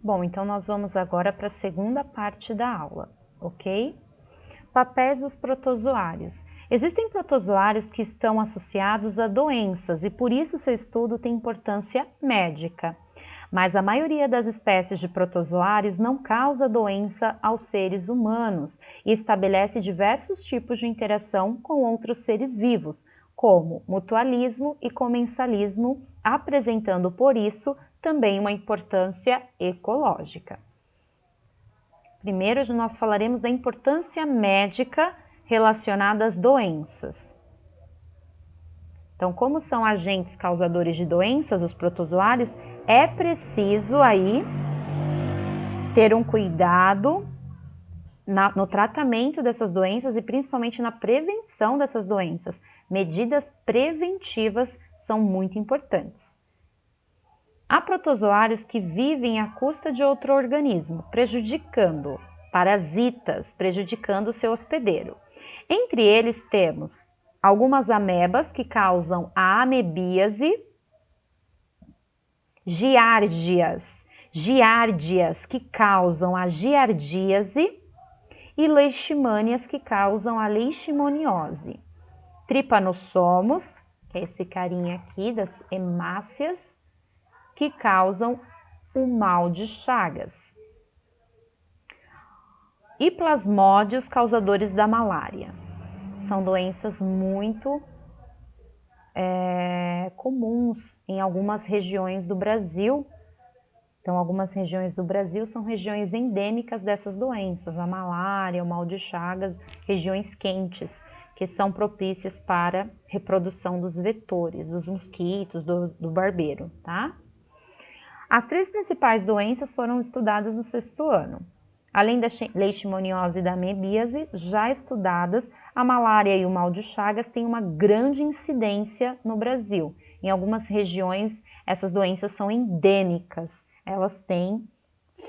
Bom, então nós vamos agora para a segunda parte da aula, ok? Papéis dos protozoários. Existem protozoários que estão associados a doenças e por isso seu estudo tem importância médica. Mas a maioria das espécies de protozoários não causa doença aos seres humanos e estabelece diversos tipos de interação com outros seres vivos, como mutualismo e comensalismo, apresentando por isso também uma importância ecológica. Primeiro, nós falaremos da importância médica relacionada às doenças. Então, como são agentes causadores de doenças, os protozoários, é preciso aí ter um cuidado no tratamento dessas doenças e principalmente na prevenção dessas doenças. Medidas preventivas são muito importantes. Há protozoários que vivem à custa de outro organismo, prejudicando, parasitas, prejudicando o seu hospedeiro. Entre eles temos algumas amebas que causam a amebíase, giardias que causam a giardíase e leishmanias que causam a leishmaniose. Trypanossomos, que é esse carinha aqui das hemáceas, que causam o mal de Chagas. E plasmódios causadores da malária. São doenças muito comuns em algumas regiões do Brasil. Então, algumas regiões do Brasil são regiões endêmicas dessas doenças, a malária, o mal de Chagas, regiões quentes, que são propícias para reprodução dos vetores, dos mosquitos, do barbeiro, tá? As 3 principais doenças foram estudadas no 6º ano. Além da leishmaniose e da amebíase, já estudadas, a malária e o mal de Chagas têm uma grande incidência no Brasil. Em algumas regiões, essas doenças são endêmicas. Elas têm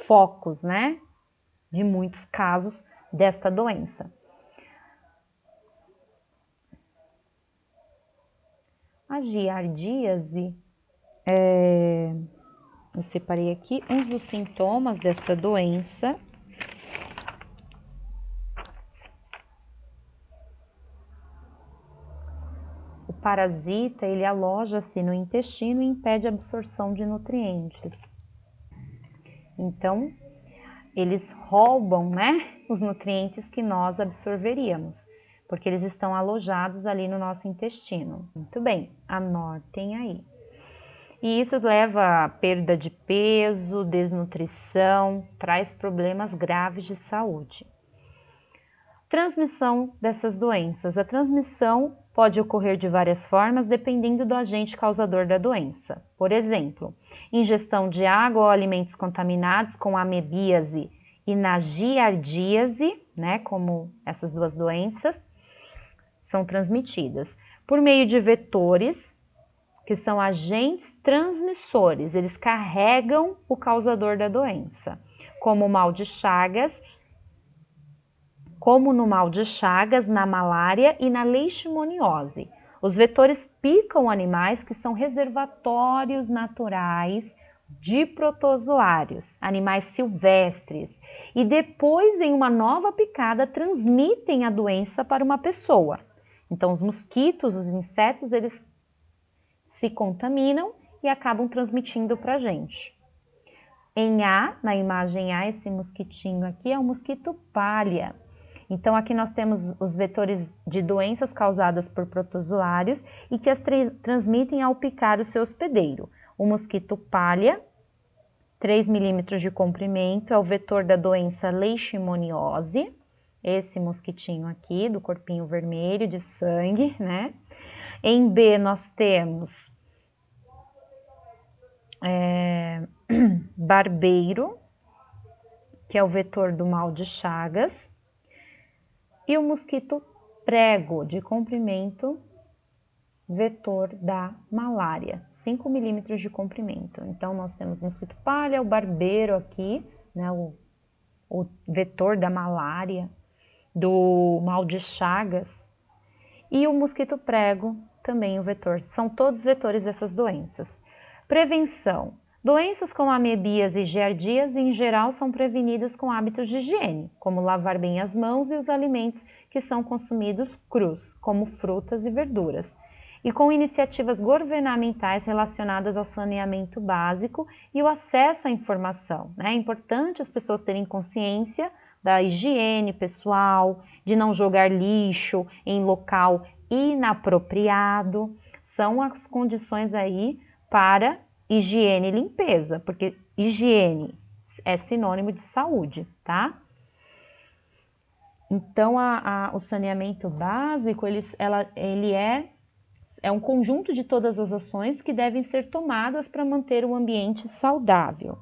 focos, né, de muitos casos desta doença. A giardíase, eu separei aqui uns dos sintomas desta doença. O parasita, ele aloja-se no intestino e impede a absorção de nutrientes. Então, eles roubam, né, os nutrientes que nós absorveríamos, porque eles estão alojados ali no nosso intestino. Muito bem, anotem aí. E isso leva a perda de peso, desnutrição, traz problemas graves de saúde. Transmissão dessas doenças. A transmissão pode ocorrer de várias formas, dependendo do agente causador da doença. Por exemplo, ingestão de água ou alimentos contaminados com amebíase e na giardíase, né, como essas 2 doenças, são transmitidas. Por meio de vetores, que são agentes transmissores, eles carregam o causador da doença, como o mal de Chagas, como no mal de Chagas, na malária e na leishmaniose. Os vetores picam animais que são reservatórios naturais de protozoários, animais silvestres, e depois, em uma nova picada, transmitem a doença para uma pessoa. Então, os mosquitos, os insetos, eles se contaminam e acabam transmitindo para a gente. Em A, na imagem A, esse mosquitinho aqui é o mosquito palha. Então, aqui nós temos os vetores de doenças causadas por protozoários e que as transmitem ao picar o seu hospedeiro. O mosquito palha, 3 milímetros de comprimento, é o vetor da doença leishmaniose. Esse mosquitinho aqui, do corpinho vermelho de sangue, né? Em B, nós temos barbeiro, que é o vetor do mal de Chagas. E o mosquito prego, de comprimento, vetor da malária, 5 milímetros de comprimento. Então, nós temos o mosquito palha, o barbeiro aqui, né, o vetor da malária, do mal de Chagas, e o mosquito prego, também o vetor. São todos vetores dessas doenças. Prevenção. Doenças como amebíase e giardíase, em geral, são prevenidas com hábitos de higiene, como lavar bem as mãos e os alimentos que são consumidos crus, como frutas e verduras, e com iniciativas governamentais relacionadas ao saneamento básico e o acesso à informação. É importante as pessoas terem consciência da higiene pessoal, de não jogar lixo em local inapropriado. São as condições aí para higiene e limpeza, porque higiene é sinônimo de saúde, tá? Então, o saneamento básico, ele é um conjunto de todas as ações que devem ser tomadas para manter o ambiente saudável.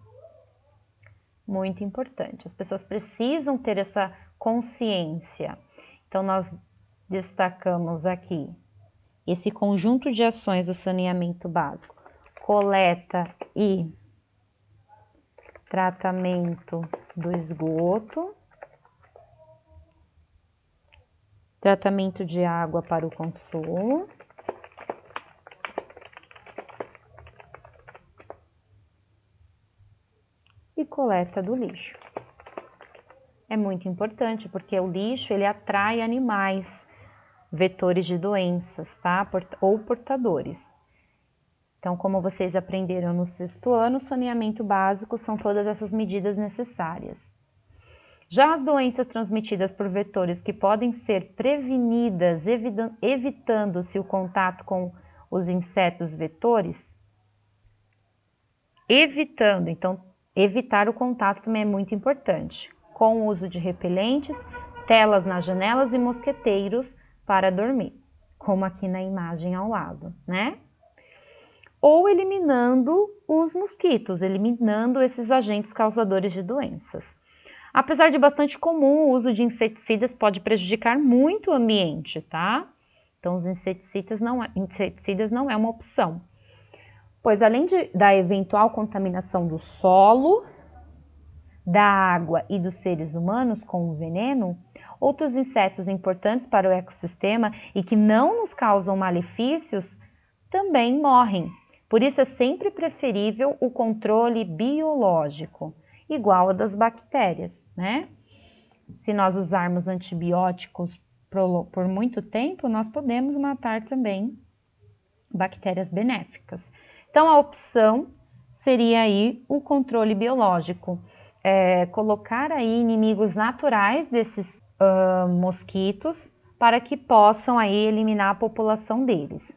Muito importante. As pessoas precisam ter essa consciência. Então, nós destacamos aqui esse conjunto de ações do saneamento básico. Coleta e tratamento do esgoto. Tratamento de água para o consumo. E coleta do lixo. É muito importante porque o lixo ele atrai animais, vetores de doenças, tá? Ou portadores. Então, como vocês aprenderam no 6º ano, saneamento básico são todas essas medidas necessárias. Já as doenças transmitidas por vetores que podem ser prevenidas evitando-se o contato com os insetos vetores, então evitar o contato também é muito importante, com o uso de repelentes, telas nas janelas e mosqueteiros para dormir, como aqui na imagem ao lado, né? Ou eliminando os mosquitos, eliminando esses agentes causadores de doenças. Apesar de bastante comum, o uso de inseticidas pode prejudicar muito o ambiente, tá? Então, os inseticidas não é uma opção. Pois além da eventual contaminação do solo, da água e dos seres humanos com o veneno, outros insetos importantes para o ecossistema e que não nos causam malefícios também morrem. Por isso é sempre preferível o controle biológico, igual a das bactérias, né? Se nós usarmos antibióticos por muito tempo, nós podemos matar também bactérias benéficas. Então, a opção seria aí o controle biológico, colocar aí inimigos naturais desses mosquitos para que possam aí eliminar a população deles.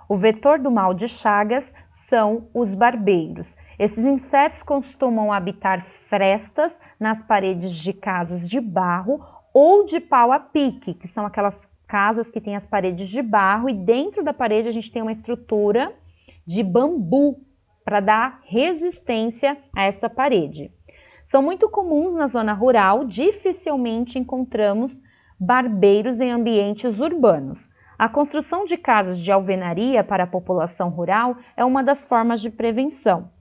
O vetor do mal de Chagas são os barbeiros. Esses insetos costumam habitar frestas nas paredes de casas de barro ou de pau a pique, que são aquelas casas que têm as paredes de barro e dentro da parede a gente tem uma estrutura de bambu para dar resistência a essa parede. São muito comuns na zona rural, dificilmente encontramos barbeiros em ambientes urbanos. A construção de casas de alvenaria para a população rural é uma das formas de prevenção.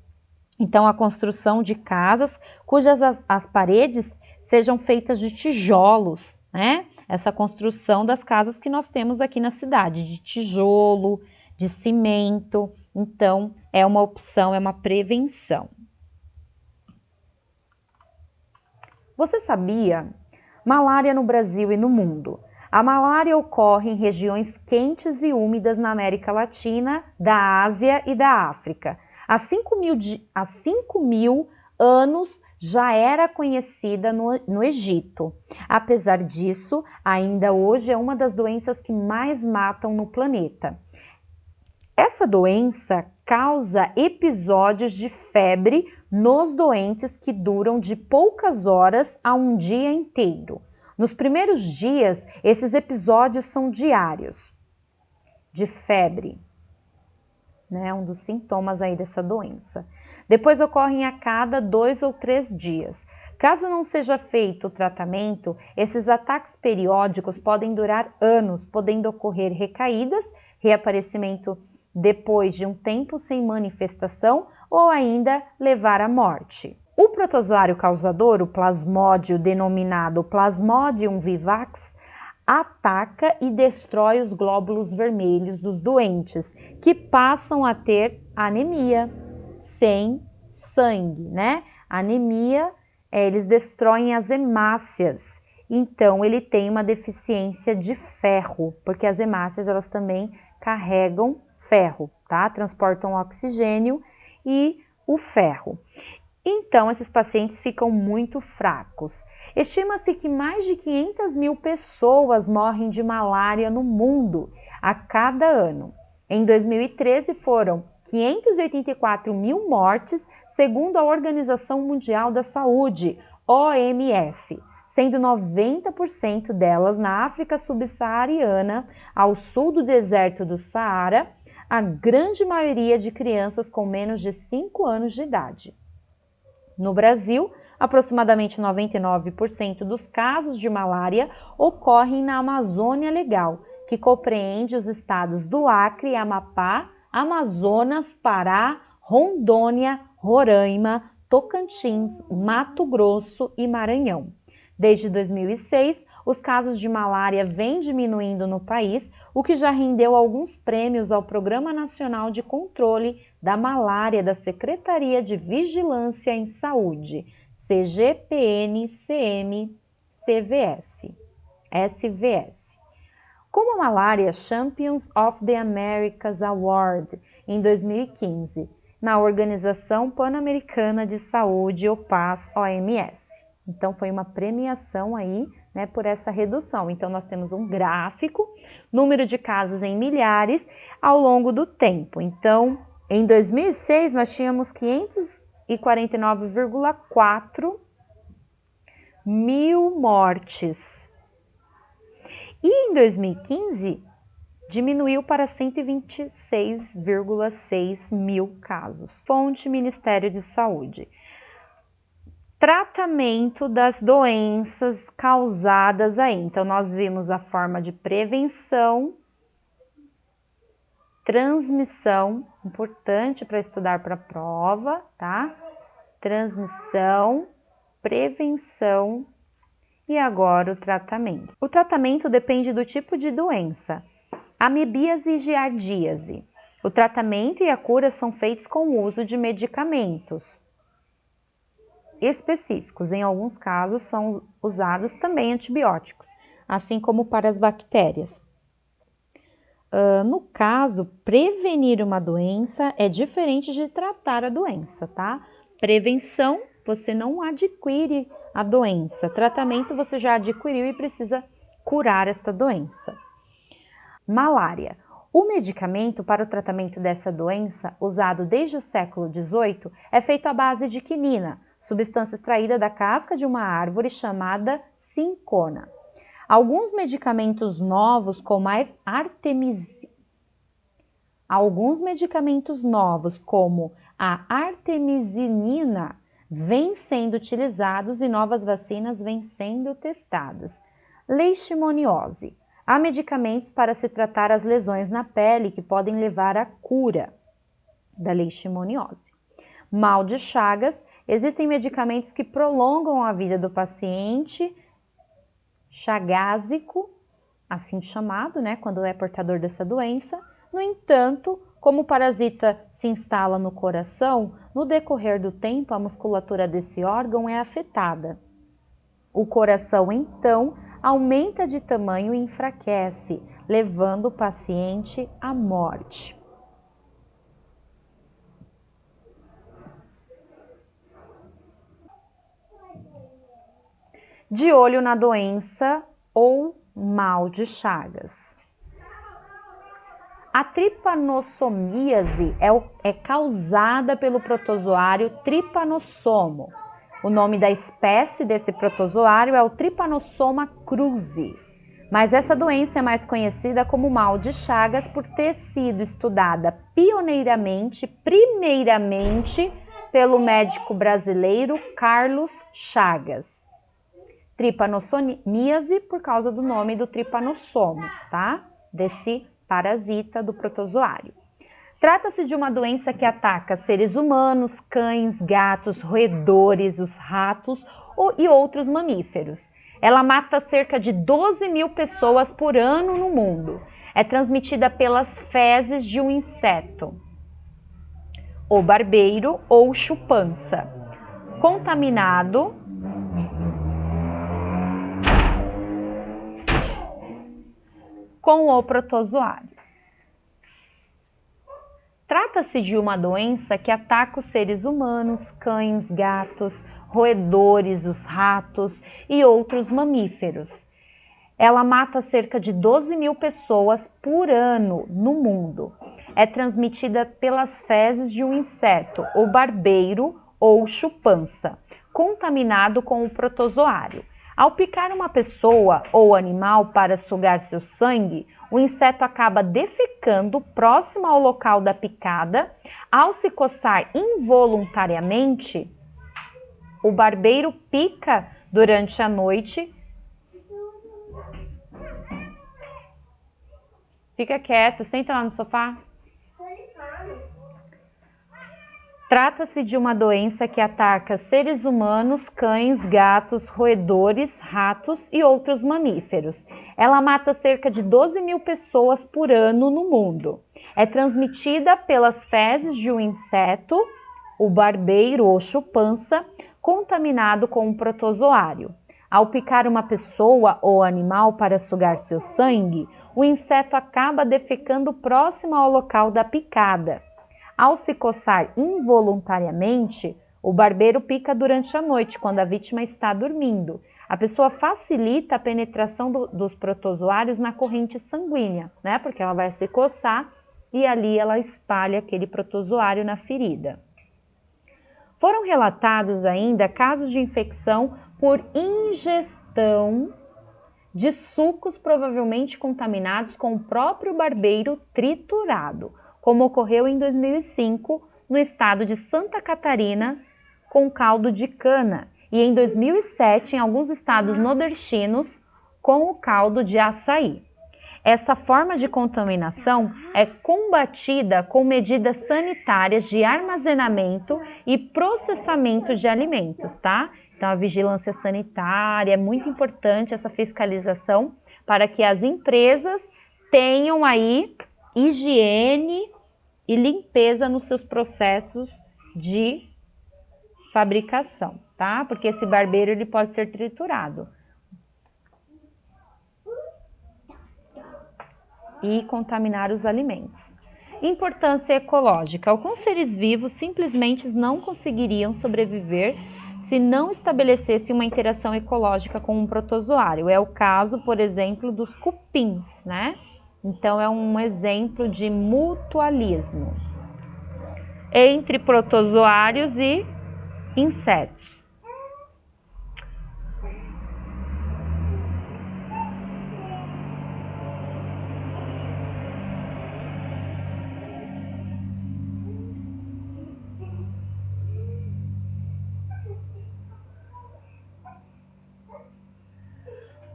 Então, a construção de casas cujas as paredes sejam feitas de tijolos, né? Essa construção das casas que nós temos aqui na cidade, de tijolo, de cimento. Então, é uma opção, é uma prevenção. Você sabia? Malária no Brasil e no mundo. A malária ocorre em regiões quentes e úmidas na América Latina, da Ásia e da África. Há 5.000 anos já era conhecida no Egito. Apesar disso, ainda hoje é uma das doenças que mais matam no planeta. Essa doença causa episódios de febre nos doentes que duram de poucas horas a um dia inteiro. Nos primeiros dias, esses episódios são diários de febre, né? Um dos sintomas aí dessa doença. Depois ocorrem a cada 2 ou 3 dias. Caso não seja feito o tratamento, esses ataques periódicos podem durar anos, podendo ocorrer recaídas, reaparecimento depois de um tempo sem manifestação ou ainda levar à morte. O protozoário causador, o plasmódio, denominado Plasmodium vivax, ataca e destrói os glóbulos vermelhos dos doentes, que passam a ter anemia, sem sangue, né? A anemia, eles destroem as hemácias. Então, ele tem uma deficiência de ferro, porque as hemácias, elas também carregam ferro, tá? Transportam oxigênio e o ferro. Então, esses pacientes ficam muito fracos. Estima-se que mais de 500 mil pessoas morrem de malária no mundo a cada ano. Em 2013, foram 584 mil mortes, segundo a Organização Mundial da Saúde, OMS, sendo 90% delas na África subsaariana, ao sul do deserto do Saara, a grande maioria de crianças com menos de 5 anos de idade. No Brasil, aproximadamente 99% dos casos de malária ocorrem na Amazônia Legal, que compreende os estados do Acre e Amapá, Amazonas, Pará, Rondônia, Roraima, Tocantins, Mato Grosso e Maranhão. Desde 2006, os casos de malária vêm diminuindo no país, o que já rendeu alguns prêmios ao Programa Nacional de Controle da Malária da Secretaria de Vigilância em Saúde, SVS. Como a malária Champions of the Americas Award em 2015, na Organização Pan-Americana de Saúde, OMS. Então, foi uma premiação aí, né, por essa redução. Então, nós temos um gráfico, número de casos em milhares ao longo do tempo. Então, em 2006, nós tínhamos 549,4 mil mortes. E em 2015, diminuiu para 126,6 mil casos. Fonte Ministério de Saúde. Tratamento das doenças causadas aí. Então, nós vimos a forma de prevenção, transmissão, importante para estudar para a prova, tá? Transmissão, prevenção e agora o tratamento. O tratamento depende do tipo de doença. Amebíase e giardíase. O tratamento e a cura são feitos com o uso de medicamentos específicos. Em alguns casos são usados também antibióticos, assim como para as bactérias. No caso, prevenir uma doença é diferente de tratar a doença, tá? Prevenção, você não adquire a doença. Tratamento, você já adquiriu e precisa curar esta doença. Malária. O medicamento para o tratamento dessa doença, usado desde o século XVIII, é feito à base de quinina, substância extraída da casca de uma árvore chamada cincona. Alguns medicamentos novos, como a artemisinina, vêm sendo utilizados e novas vacinas vêm sendo testadas. Leishmaniose. Há medicamentos para se tratar as lesões na pele que podem levar à cura da leishmaniose. Mal de Chagas. Existem medicamentos que prolongam a vida do paciente chagásico, assim chamado, né, quando é portador dessa doença. No entanto, como o parasita se instala no coração, no decorrer do tempo a musculatura desse órgão é afetada. O coração, então, aumenta de tamanho e enfraquece, levando o paciente à morte. De olho na doença ou mal de Chagas. A tripanossomíase é causada pelo protozoário Trypanosoma. O nome da espécie desse protozoário é o Trypanosoma cruzi. Mas essa doença é mais conhecida como mal de Chagas por ter sido estudada primeiramente pelo médico brasileiro Carlos Chagas. Tripanossomíase por causa do nome do tripanossoma, tá? Desse parasita do protozoário. Trata-se de uma doença que ataca seres humanos, cães, gatos, roedores, os ratos e outros mamíferos. Ela mata cerca de 12 mil pessoas por ano no mundo. É transmitida pelas fezes de um inseto. o barbeiro ou chupança, contaminado com o protozoário. Trata-se de uma doença que ataca os seres humanos, cães, gatos, roedores, os ratos e outros mamíferos. Ela mata cerca de 12 mil pessoas por ano no mundo. É transmitida pelas fezes de um inseto, o barbeiro ou chupança, contaminado com o protozoário. Ao picar uma pessoa ou animal para sugar seu sangue, o inseto acaba defecando próximo ao local da picada. Ao se coçar involuntariamente, o barbeiro pica durante a noite. Fica quieta, senta lá no sofá. Trata-se de uma doença que ataca seres humanos, cães, gatos, roedores, ratos e outros mamíferos. Ela mata cerca de 12 mil pessoas por ano no mundo. É transmitida pelas fezes de um inseto, o barbeiro ou chupança, contaminado com um protozoário. Ao picar uma pessoa ou animal para sugar seu sangue, o inseto acaba defecando próximo ao local da picada. Ao se coçar involuntariamente, o barbeiro pica durante a noite, quando a vítima está dormindo. A pessoa facilita a penetração dos protozoários na corrente sanguínea, né? Porque ela vai se coçar e ali ela espalha aquele protozoário na ferida. Foram relatados ainda casos de infecção por ingestão de sucos provavelmente contaminados com o próprio barbeiro triturado, como ocorreu em 2005 no estado de Santa Catarina com caldo de cana e em 2007 em alguns estados nordestinos com o caldo de açaí. Essa forma de contaminação é combatida com medidas sanitárias de armazenamento e processamento de alimentos, tá? Então a vigilância sanitária é muito importante, essa fiscalização, para que as empresas tenham aí higiene e limpeza nos seus processos de fabricação, tá? Porque esse barbeiro ele pode ser triturado e contaminar os alimentos. Importância ecológica. Alguns seres vivos simplesmente não conseguiriam sobreviver se não estabelecesse uma interação ecológica com um protozoário. É o caso, por exemplo, dos cupins, né? Então, é um exemplo de mutualismo entre protozoários e insetos.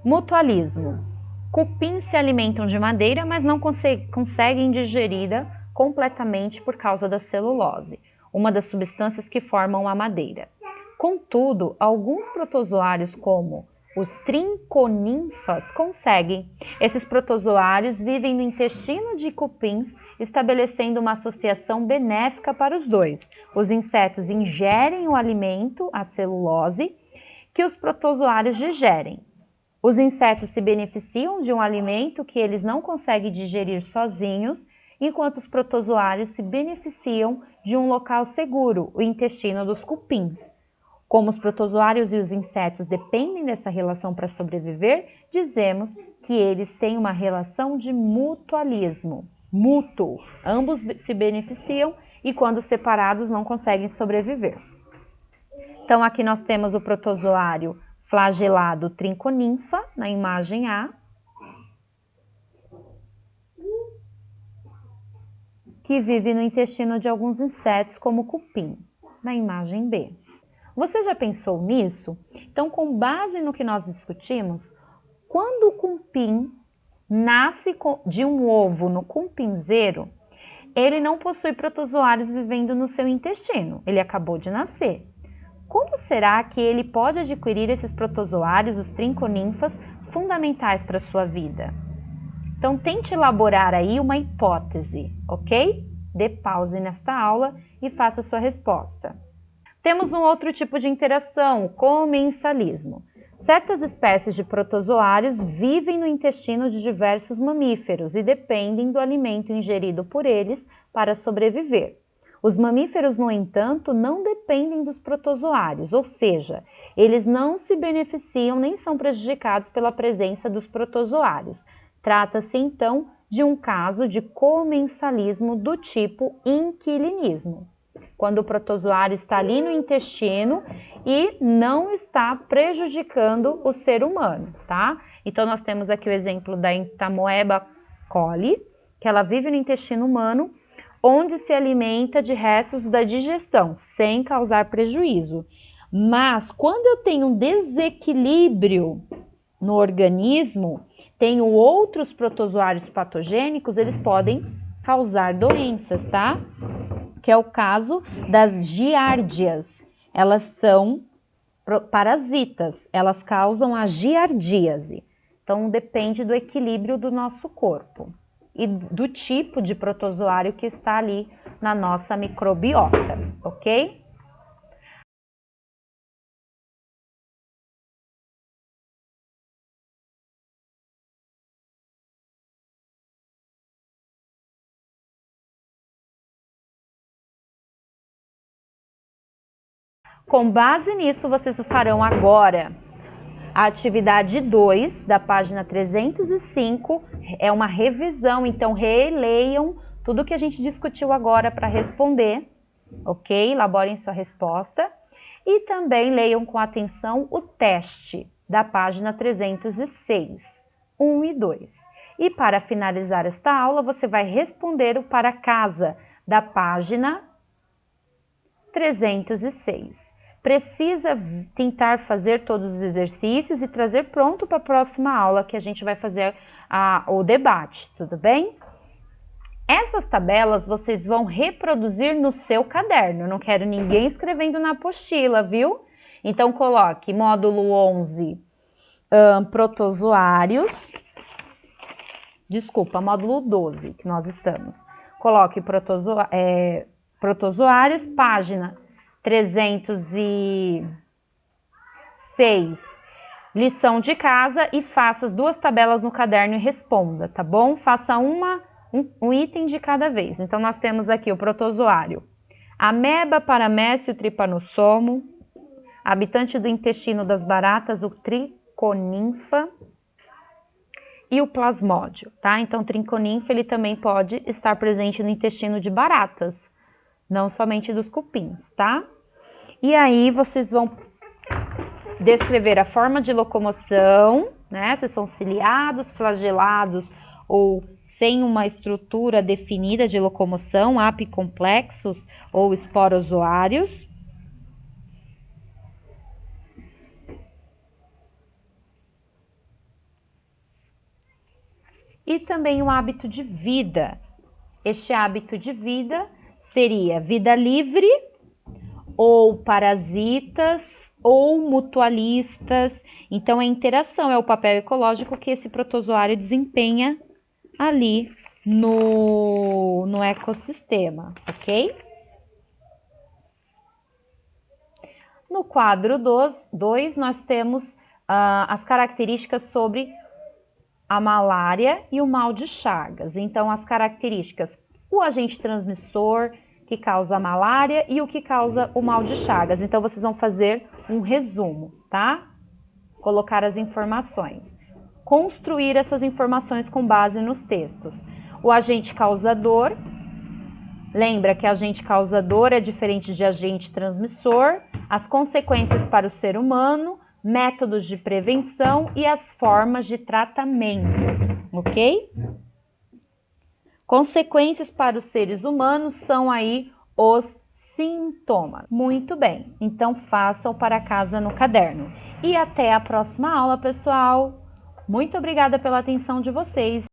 Mutualismo. Cupins se alimentam de madeira, mas não conseguem digeri-la completamente por causa da celulose, uma das substâncias que formam a madeira. Contudo, alguns protozoários, como os trinconinfas, conseguem. Esses protozoários vivem no intestino de cupins, estabelecendo uma associação benéfica para os dois. Os insetos ingerem o alimento, a celulose, que os protozoários digerem. Os insetos se beneficiam de um alimento que eles não conseguem digerir sozinhos, enquanto os protozoários se beneficiam de um local seguro, o intestino dos cupins. Como os protozoários e os insetos dependem dessa relação para sobreviver, dizemos que eles têm uma relação de mutualismo, mútuo. Ambos se beneficiam e, quando separados, não conseguem sobreviver. Então, aqui nós temos o protozoário flagelado trinconinfa, na imagem A, que vive no intestino de alguns insetos, como o cupim, na imagem B. Você já pensou nisso? Então, com base no que nós discutimos, quando o cupim nasce de um ovo no cupinzeiro, ele não possui protozoários vivendo no seu intestino, ele acabou de nascer. Como será que ele pode adquirir esses protozoários, os trinconinfas, fundamentais para a sua vida? Então, tente elaborar aí uma hipótese, ok? dê pause nesta aula e faça sua resposta. Temos um outro tipo de interação, o comensalismo. Certas espécies de protozoários vivem no intestino de diversos mamíferos e dependem do alimento ingerido por eles para sobreviver. Os mamíferos, no entanto, não dependem dos protozoários, ou seja, eles não se beneficiam nem são prejudicados pela presença dos protozoários. Trata-se, então, de um caso de comensalismo do tipo inquilinismo, quando o protozoário está ali no intestino e não está prejudicando o ser humano, tá? Então, nós temos aqui o exemplo da Entamoeba coli, que ela vive no intestino humano, onde se alimenta de restos da digestão, sem causar prejuízo. Mas, quando eu tenho um desequilíbrio no organismo, tenho outros protozoários patogênicos, eles podem causar doenças, tá? Que é o caso das giardias. Elas são parasitas, elas causam a giardíase. Então, depende do equilíbrio do nosso corpo e do tipo de protozoário que está ali na nossa microbiota, ok? Com base nisso, vocês farão agora a atividade 2 da página 305, é uma revisão, então releiam tudo que a gente discutiu agora para responder, ok? Elaborem sua resposta e também leiam com atenção o teste da página 306, 1 e 2. E para finalizar esta aula, você vai responder o para casa da página 306. Precisa tentar fazer todos os exercícios e trazer pronto para a próxima aula que a gente vai fazer o debate, tudo bem? Essas tabelas vocês vão reproduzir no seu caderno, eu não quero ninguém escrevendo na apostila, viu? Então coloque módulo 11, protozoários, módulo 12 que nós estamos. Coloque protozoários, página 306, lição de casa e faça as duas tabelas no caderno e responda, tá bom? Faça um item de cada vez. Então, nós temos aqui o protozoário. Ameba, paramécio, trypanossomo, habitante do intestino das baratas, o triconinfa e o plasmódio, tá? Então, o triconinfa, ele também pode estar presente no intestino de baratas, não somente dos cupins, tá? E aí, vocês vão descrever a forma de locomoção, né? Se são ciliados, flagelados ou sem uma estrutura definida de locomoção, apicomplexos ou esporozoários. E também o hábito de vida. Este hábito de vida seria vida livre, ou parasitas, ou mutualistas. Então, a interação é o papel ecológico que esse protozoário desempenha ali no ecossistema, ok? No quadro 2, nós temos as características sobre a malária e o mal de Chagas. Então, as características, o agente transmissor que causa a malária e o que causa o mal de Chagas. Então, vocês vão fazer um resumo, tá? Colocar as informações. Construir essas informações com base nos textos. O agente causador, lembra que agente causador é diferente de agente transmissor, as consequências para o ser humano, métodos de prevenção e as formas de tratamento, ok? Consequências para os seres humanos são aí os sintomas. Muito bem, então façam para casa no caderno. E até a próxima aula, pessoal. Muito obrigada pela atenção de vocês.